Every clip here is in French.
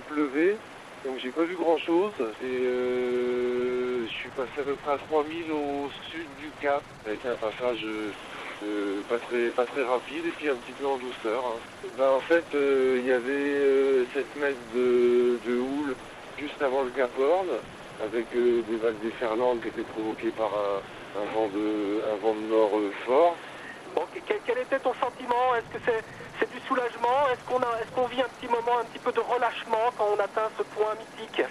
pleuvait, donc j'ai pas vu grand chose. Et je suis passé à peu près à 3000 au sud du Cap, avec un passage pas très rapide et puis un petit peu en douceur. Hein. Ben, en fait, il y avait 7 mètres de houle juste avant le Cap Horn, avec des vagues déferlantes qui étaient provoquées par un vent de nord fort. Bon, quel était ton sentiment? Est-ce que c'est du soulagement? Est-ce qu'on vit un petit moment, un petit peu de relâchement quand on atteint ce point mythique?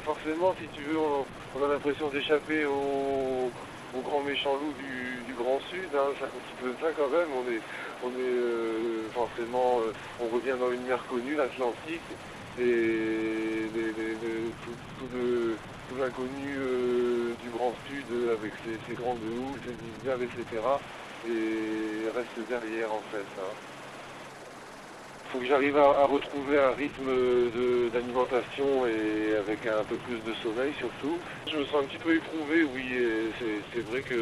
Forcément, si tu veux, on a l'impression d'échapper au grand méchant loup du Grand Sud. Hein. C'est un petit peu ça quand même. Forcément, on revient dans une mer connue, l'Atlantique, et tout l'inconnu du Grand Sud avec ses grandes houles, ses icebergs, etc. Et reste derrière en fait. Hein. Il faut que j'arrive à retrouver un rythme d'alimentation et avec un peu plus de sommeil surtout. Je me sens un petit peu éprouvé, oui, c'est vrai que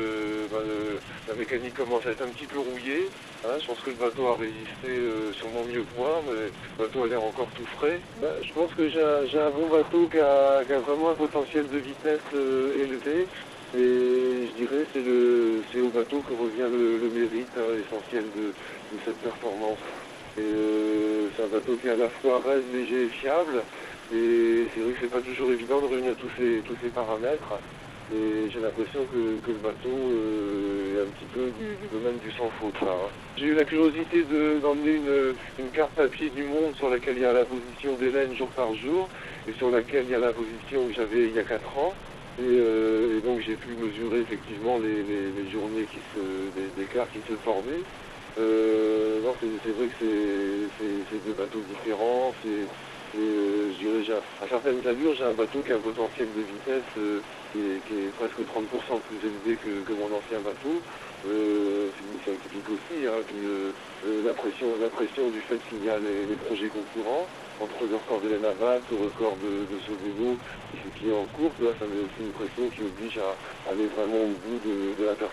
la mécanique commence à être un petit peu rouillée. Hein, je pense que le bateau a résisté sûrement mieux que moi, mais le bateau a l'air encore tout frais. Je pense que j'ai un bon bateau qui a vraiment un potentiel de vitesse élevé. Et je dirais c'est au bateau que revient le mérite essentiel de cette performance. C'est un bateau qui est à la fois raide, léger et fiable. Et c'est vrai que c'est pas toujours évident de réunir tous ces paramètres. Et j'ai l'impression que le bateau est un petit peu du domaine du sans faute. Hein. J'ai eu la curiosité d'emmener une carte papier du monde sur laquelle il y a la position d'Hélène jour par jour et sur laquelle il y a la position que j'avais il y a 4 ans. Et donc j'ai pu mesurer effectivement les journées d'écart qui se formaient. Non, c'est vrai que c'est deux bateaux différents. Je dirais, à certaines allures, j'ai un bateau qui a un potentiel de vitesse qui est presque 30% plus élevé que mon ancien bateau. C'est une scientifique aussi. Hein, puis, la pression du fait qu'il y a les projets concurrents entre le record d'Hélène Avat, le record de Sodebo qui est en cours. Là, ça met aussi une pression qui oblige à aller vraiment au bout de la performance.